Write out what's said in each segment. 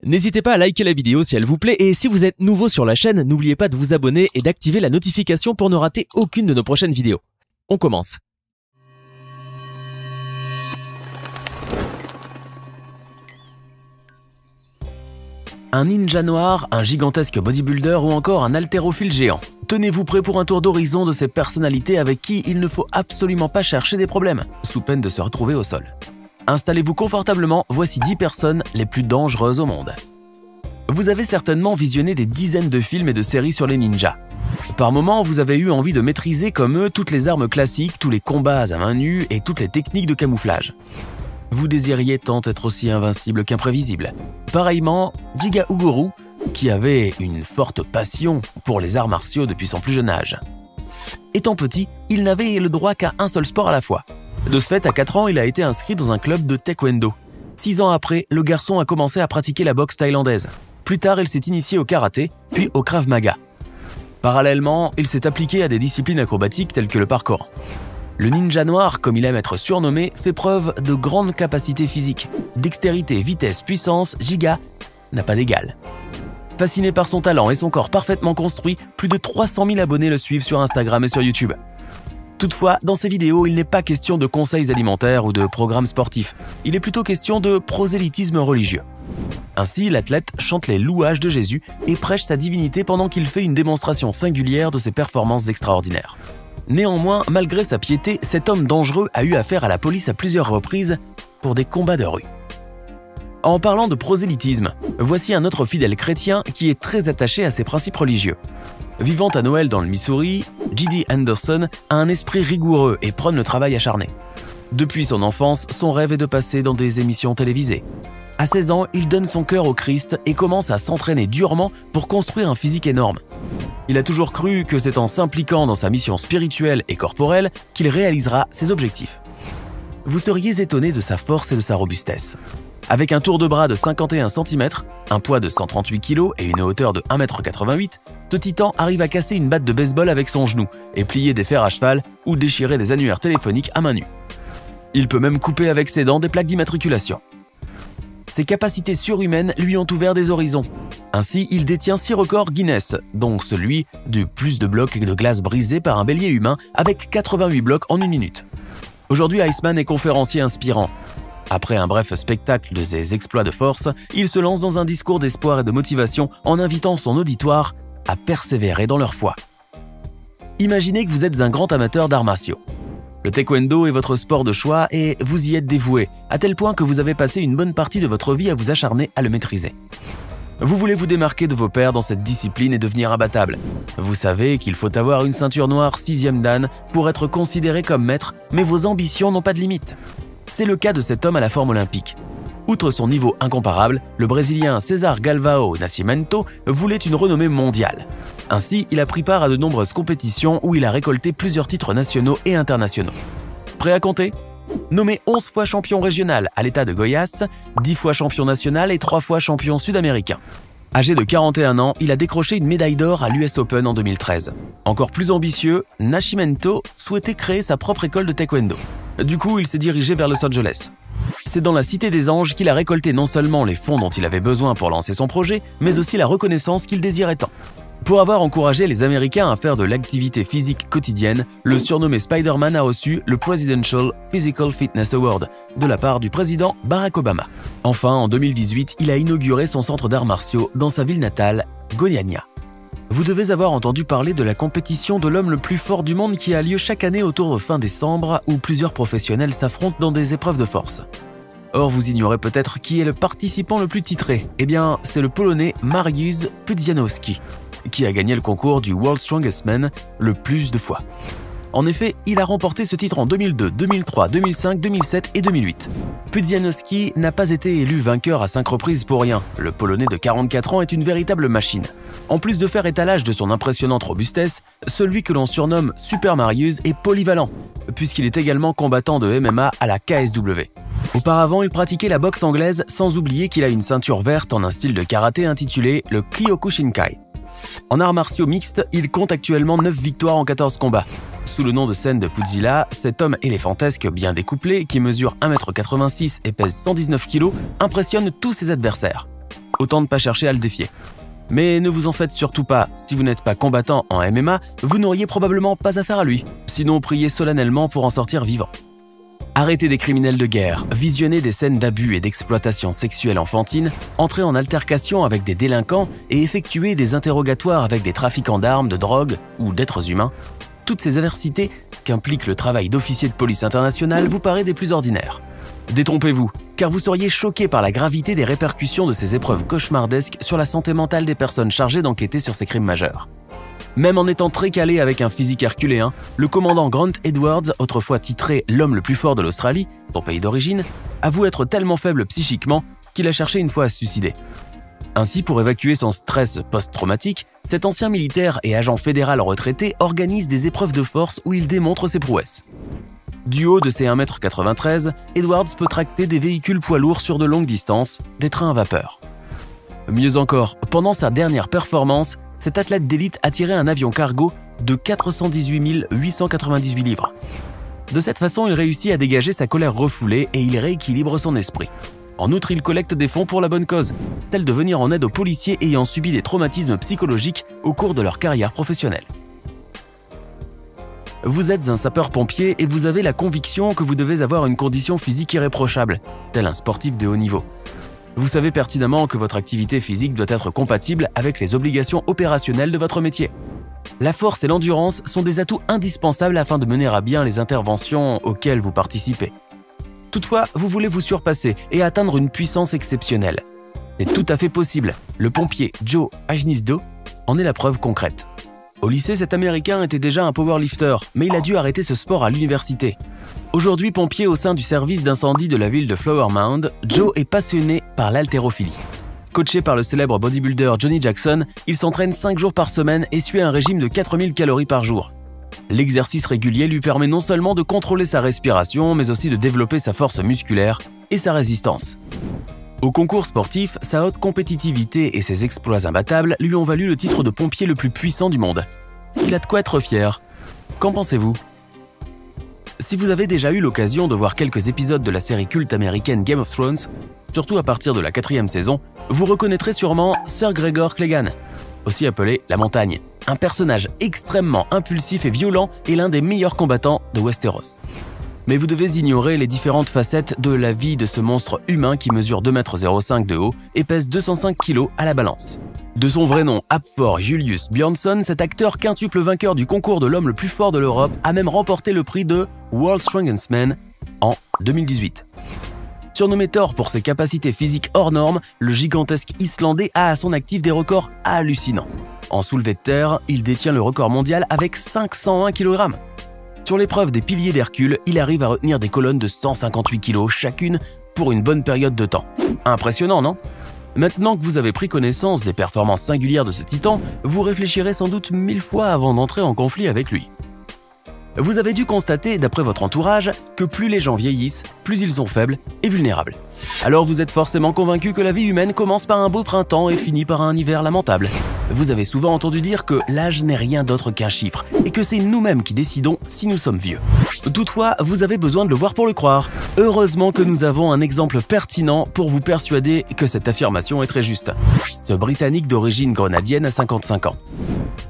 N'hésitez pas à liker la vidéo si elle vous plaît et si vous êtes nouveau sur la chaîne, n'oubliez pas de vous abonner et d'activer la notification pour ne rater aucune de nos prochaines vidéos. On commence. Un ninja noir, un gigantesque bodybuilder ou encore un haltérophile géant. Tenez-vous prêt pour un tour d'horizon de ces personnalités avec qui il ne faut absolument pas chercher des problèmes, sous peine de se retrouver au sol. Installez-vous confortablement, voici 10 personnes les plus dangereuses au monde. Vous avez certainement visionné des dizaines de films et de séries sur les ninjas. Par moments, vous avez eu envie de maîtriser comme eux toutes les armes classiques, tous les combats à main nue et toutes les techniques de camouflage. Vous désiriez tant être aussi invincible qu'imprévisible. Pareillement, Jiga Uguru, qui avait une forte passion pour les arts martiaux depuis son plus jeune âge. Étant petit, il n'avait le droit qu'à un seul sport à la fois. De ce fait, à 4 ans, il a été inscrit dans un club de taekwondo. 6 ans après, le garçon a commencé à pratiquer la boxe thaïlandaise. Plus tard, il s'est initié au karaté, puis au krav maga. Parallèlement, il s'est appliqué à des disciplines acrobatiques telles que le parkour. Le ninja noir, comme il aime être surnommé, fait preuve de grandes capacités physiques. Dextérité, vitesse, puissance, Jiga n'a pas d'égal. Fasciné par son talent et son corps parfaitement construit, plus de 300 000 abonnés le suivent sur Instagram et sur YouTube. Toutefois, dans ces vidéos, il n'est pas question de conseils alimentaires ou de programmes sportifs. Il est plutôt question de prosélytisme religieux. Ainsi, l'athlète chante les louages de Jésus et prêche sa divinité pendant qu'il fait une démonstration singulière de ses performances extraordinaires. Néanmoins, malgré sa piété, cet homme dangereux a eu affaire à la police à plusieurs reprises pour des combats de rue. En parlant de prosélytisme, voici un autre fidèle chrétien qui est très attaché à ses principes religieux. Vivant à Noël dans le Missouri, J.D. Anderson a un esprit rigoureux et prône le travail acharné. Depuis son enfance, son rêve est de passer dans des émissions télévisées. À 16 ans, il donne son cœur au Christ et commence à s'entraîner durement pour construire un physique énorme. Il a toujours cru que c'est en s'impliquant dans sa mission spirituelle et corporelle qu'il réalisera ses objectifs. Vous seriez étonné de sa force et de sa robustesse. Avec un tour de bras de 51 cm, un poids de 138 kg et une hauteur de 1,88 m, ce titan arrive à casser une batte de baseball avec son genou et plier des fers à cheval ou déchirer des annuaires téléphoniques à main nue. Il peut même couper avec ses dents des plaques d'immatriculation. Ses capacités surhumaines lui ont ouvert des horizons. Ainsi, il détient 6 records Guinness, dont celui du plus de blocs de glace brisés par un bélier humain avec 88 blocs en 1 minute. Aujourd'hui, Iceman est conférencier inspirant. Après un bref spectacle de ses exploits de force, il se lance dans un discours d'espoir et de motivation en invitant son auditoire à persévérer dans leur foi. Imaginez que vous êtes un grand amateur d'arts martiaux. Le taekwondo est votre sport de choix et vous y êtes dévoué, à tel point que vous avez passé une bonne partie de votre vie à vous acharner à le maîtriser. Vous voulez vous démarquer de vos pairs dans cette discipline et devenir imbattable. Vous savez qu'il faut avoir une ceinture noire 6e dan pour être considéré comme maître, mais vos ambitions n'ont pas de limite. C'est le cas de cet homme à la forme olympique. Outre son niveau incomparable, le Brésilien César Galvão Nascimento voulait une renommée mondiale. Ainsi, il a pris part à de nombreuses compétitions où il a récolté plusieurs titres nationaux et internationaux. Prêt à compter? Nommé 11 fois champion régional à l'état de Goiás, 10 fois champion national et 3 fois champion sud-américain. Âgé de 41 ans, il a décroché une médaille d'or à l'US Open en 2013. Encore plus ambitieux, Nascimento souhaitait créer sa propre école de taekwondo. Du coup, il s'est dirigé vers Los Angeles. C'est dans la Cité des Anges qu'il a récolté non seulement les fonds dont il avait besoin pour lancer son projet, mais aussi la reconnaissance qu'il désirait tant. Pour avoir encouragé les Américains à faire de l'activité physique quotidienne, le surnommé Spider-Man a reçu le Presidential Physical Fitness Award de la part du président Barack Obama. Enfin, en 2018, il a inauguré son centre d'arts martiaux dans sa ville natale, Goiânia. Vous devez avoir entendu parler de la compétition de l'homme le plus fort du monde qui a lieu chaque année autour de fin décembre où plusieurs professionnels s'affrontent dans des épreuves de force. Or, vous ignorez peut-être qui est le participant le plus titré. Eh bien, c'est le Polonais Mariusz Pudzianowski, qui a gagné le concours du World's Strongest Man le plus de fois. En effet, il a remporté ce titre en 2002, 2003, 2005, 2007 et 2008. Pudzianowski n'a pas été élu vainqueur à 5 reprises pour rien. Le Polonais de 44 ans est une véritable machine. En plus de faire étalage de son impressionnante robustesse, celui que l'on surnomme Super Mariusz est polyvalent, puisqu'il est également combattant de MMA à la KSW. Auparavant, il pratiquait la boxe anglaise sans oublier qu'il a une ceinture verte en un style de karaté intitulé le Kyokushinkai. En arts martiaux mixtes, il compte actuellement 9 victoires en 14 combats. Sous le nom de scène de Pudzilla, cet homme éléphantesque bien découplé, qui mesure 1,86 m et pèse 119 kg, impressionne tous ses adversaires. autant ne pas chercher à le défier. Mais ne vous en faites surtout pas, si vous n'êtes pas combattant en MMA, vous n'auriez probablement pas affaire à lui, sinon priez solennellement pour en sortir vivant. Arrêtez des criminels de guerre, visionnez des scènes d'abus et d'exploitation sexuelle enfantine, entrez en altercation avec des délinquants et effectuez des interrogatoires avec des trafiquants d'armes, de drogue ou d'êtres humains. Toutes ces adversités qu'implique le travail d'officier de police international vous paraît des plus ordinaires. Détrompez-vous, car vous seriez choqué par la gravité des répercussions de ces épreuves cauchemardesques sur la santé mentale des personnes chargées d'enquêter sur ces crimes majeurs. Même en étant très calé avec un physique herculéen, le commandant Grant Edwards, autrefois titré l'homme le plus fort de l'Australie, son pays d'origine, avoue être tellement faible psychiquement qu'il a cherché une fois à se suicider. Ainsi, pour évacuer son stress post-traumatique, cet ancien militaire et agent fédéral retraité organise des épreuves de force où il démontre ses prouesses. Du haut de ses 1,93 m, Edwards peut tracter des véhicules poids lourds sur de longues distances, des trains à vapeur. Mieux encore, pendant sa dernière performance, cet athlète d'élite a tiré un avion cargo de 418 898 livres. De cette façon, il réussit à dégager sa colère refoulée et il rééquilibre son esprit. En outre, il collecte des fonds pour la bonne cause, tel de venir en aide aux policiers ayant subi des traumatismes psychologiques au cours de leur carrière professionnelle. Vous êtes un sapeur-pompier et vous avez la conviction que vous devez avoir une condition physique irréprochable, tel un sportif de haut niveau. Vous savez pertinemment que votre activité physique doit être compatible avec les obligations opérationnelles de votre métier. La force et l'endurance sont des atouts indispensables afin de mener à bien les interventions auxquelles vous participez. Toutefois, vous voulez vous surpasser et atteindre une puissance exceptionnelle. C'est tout à fait possible. Le pompier Joe Agnizdo en est la preuve concrète. Au lycée, cet Américain était déjà un powerlifter, mais il a dû arrêter ce sport à l'université. Aujourd'hui pompier au sein du service d'incendie de la ville de Flower Mound, Joe est passionné par l'haltérophilie. Coaché par le célèbre bodybuilder Johnny Jackson, il s'entraîne 5 jours par semaine et suit un régime de 4000 calories par jour. L'exercice régulier lui permet non seulement de contrôler sa respiration, mais aussi de développer sa force musculaire et sa résistance. Au concours sportif, sa haute compétitivité et ses exploits imbattables lui ont valu le titre de pompier le plus puissant du monde. Il a de quoi être fier. Qu'en pensez-vous ? Si vous avez déjà eu l'occasion de voir quelques épisodes de la série culte américaine Game of Thrones, surtout à partir de la 4e saison, vous reconnaîtrez sûrement Sir Gregor Clegane, aussi appelé La Montagne, un personnage extrêmement impulsif et violent et l'un des meilleurs combattants de Westeros. Mais vous devez ignorer les différentes facettes de la vie de ce monstre humain qui mesure 2,05 m de haut et pèse 205 kg à la balance. De son vrai nom, Hafthor Julius Björnsson, cet acteur quintuple vainqueur du concours de l'homme le plus fort de l'Europe a même remporté le prix de World's Strongest Man en 2018. Surnommé Thor pour ses capacités physiques hors normes, le gigantesque Islandais a à son actif des records hallucinants. En soulevé de terre, il détient le record mondial avec 501 kg. Sur l'épreuve des piliers d'Hercule, il arrive à retenir des colonnes de 158 kg chacune pour une bonne période de temps. Impressionnant, non ? Maintenant que vous avez pris connaissance des performances singulières de ce titan, vous réfléchirez sans doute 1000 fois avant d'entrer en conflit avec lui. Vous avez dû constater, d'après votre entourage, que plus les gens vieillissent, plus ils sont faibles et vulnérables. Alors vous êtes forcément convaincu que la vie humaine commence par un beau printemps et finit par un hiver lamentable. Vous avez souvent entendu dire que l'âge n'est rien d'autre qu'un chiffre et que c'est nous-mêmes qui décidons si nous sommes vieux. Toutefois, vous avez besoin de le voir pour le croire. Heureusement que nous avons un exemple pertinent pour vous persuader que cette affirmation est très juste. Ce Britannique d'origine grenadienne a 55 ans.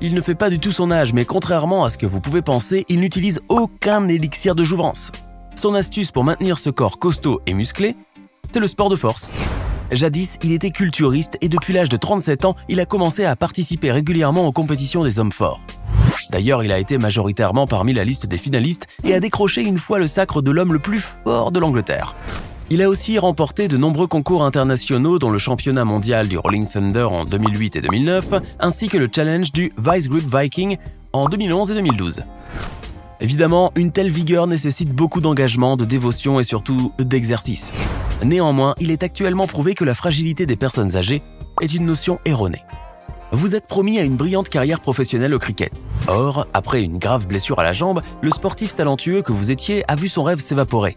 Il ne fait pas du tout son âge, mais contrairement à ce que vous pouvez penser, il n'utilise aucun élixir de jouvence. Son astuce pour maintenir ce corps costaud et musclé, c'est le sport de force. Jadis, il était culturiste et depuis l'âge de 37 ans, il a commencé à participer régulièrement aux compétitions des hommes forts. D'ailleurs, il a été majoritairement parmi la liste des finalistes et a décroché une fois le sacre de l'homme le plus fort de l'Angleterre. Il a aussi remporté de nombreux concours internationaux dont le championnat mondial du Rolling Thunder en 2008 et 2009, ainsi que le challenge du Vice Grip Viking en 2011 et 2012. Évidemment, une telle vigueur nécessite beaucoup d'engagement, de dévotion et surtout d'exercice. Néanmoins, il est actuellement prouvé que la fragilité des personnes âgées est une notion erronée. Vous êtes promis à une brillante carrière professionnelle au cricket. Or, après une grave blessure à la jambe, le sportif talentueux que vous étiez a vu son rêve s'évaporer.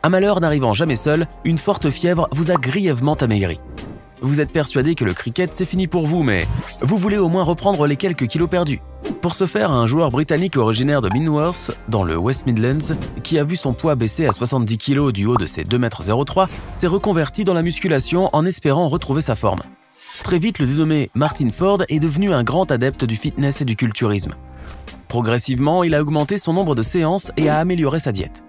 Un malheur n'arrivant jamais seul, une forte fièvre vous a grièvement amaigri. Vous êtes persuadé que le cricket c'est fini pour vous, mais vous voulez au moins reprendre les quelques kilos perdus. Pour ce faire, un joueur britannique originaire de Minworth, dans le West Midlands, qui a vu son poids baisser à 70 kg du haut de ses 2,03 m, s'est reconverti dans la musculation en espérant retrouver sa forme. Très vite, le dénommé Martin Ford est devenu un grand adepte du fitness et du culturisme. Progressivement, il a augmenté son nombre de séances et a amélioré sa diète.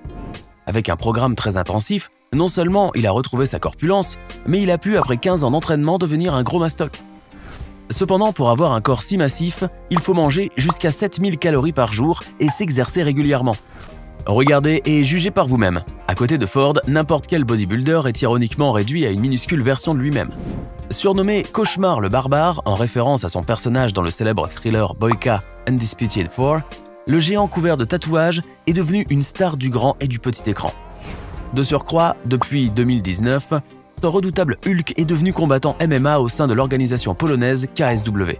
Avec un programme très intensif, non seulement il a retrouvé sa corpulence, mais il a pu, après 15 ans d'entraînement, devenir un gros mastoc. Cependant, pour avoir un corps si massif, il faut manger jusqu'à 7000 calories par jour et s'exercer régulièrement. Regardez et jugez par vous-même. À côté de Ford, n'importe quel bodybuilder est ironiquement réduit à une minuscule version de lui-même. Surnommé Cauchemar le Barbare, en référence à son personnage dans le célèbre thriller Boyka Undisputed 4, le géant couvert de tatouages est devenu une star du grand et du petit écran. De surcroît, depuis 2019, ce redoutable Hulk est devenu combattant MMA au sein de l'organisation polonaise KSW.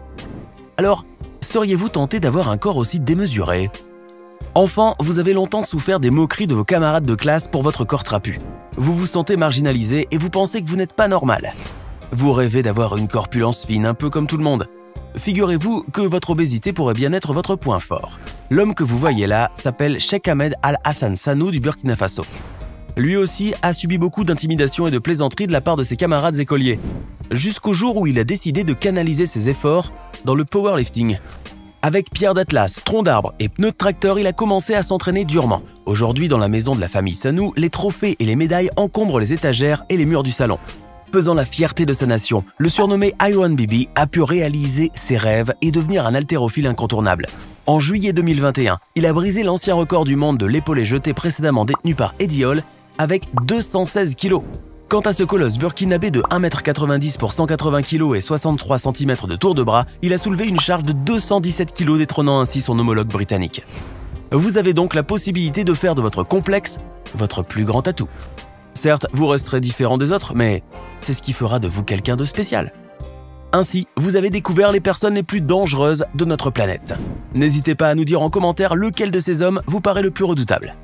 Alors, seriez-vous tenté d'avoir un corps aussi démesuré ? Enfant, vous avez longtemps souffert des moqueries de vos camarades de classe pour votre corps trapu. Vous vous sentez marginalisé et vous pensez que vous n'êtes pas normal. Vous rêvez d'avoir une corpulence fine, un peu comme tout le monde. Figurez-vous que votre obésité pourrait bien être votre point fort. L'homme que vous voyez là s'appelle Cheikh Ahmed Al-Hassan Sanou du Burkina Faso. Lui aussi a subi beaucoup d'intimidation et de plaisanteries de la part de ses camarades écoliers, jusqu'au jour où il a décidé de canaliser ses efforts dans le powerlifting. Avec pierre d'atlas, tronc d'arbre et pneus de tracteur, il a commencé à s'entraîner durement. Aujourd'hui, dans la maison de la famille Sanou, les trophées et les médailles encombrent les étagères et les murs du salon. Pesant la fierté de sa nation, le surnommé Iron Bibi a pu réaliser ses rêves et devenir un haltérophile incontournable. En juillet 2021, il a brisé l'ancien record du monde de l'épaulé jeté précédemment détenu par Eddie Hall avec 216 kg. Quant à ce colosse burkinabé de 1,90 m pour 180 kg et 63 cm de tour de bras, il a soulevé une charge de 217 kg, détrônant ainsi son homologue britannique. Vous avez donc la possibilité de faire de votre complexe votre plus grand atout. Certes, vous resterez différent des autres, mais c'est ce qui fera de vous quelqu'un de spécial. Ainsi, vous avez découvert les personnes les plus dangereuses de notre planète. N'hésitez pas à nous dire en commentaire lequel de ces hommes vous paraît le plus redoutable.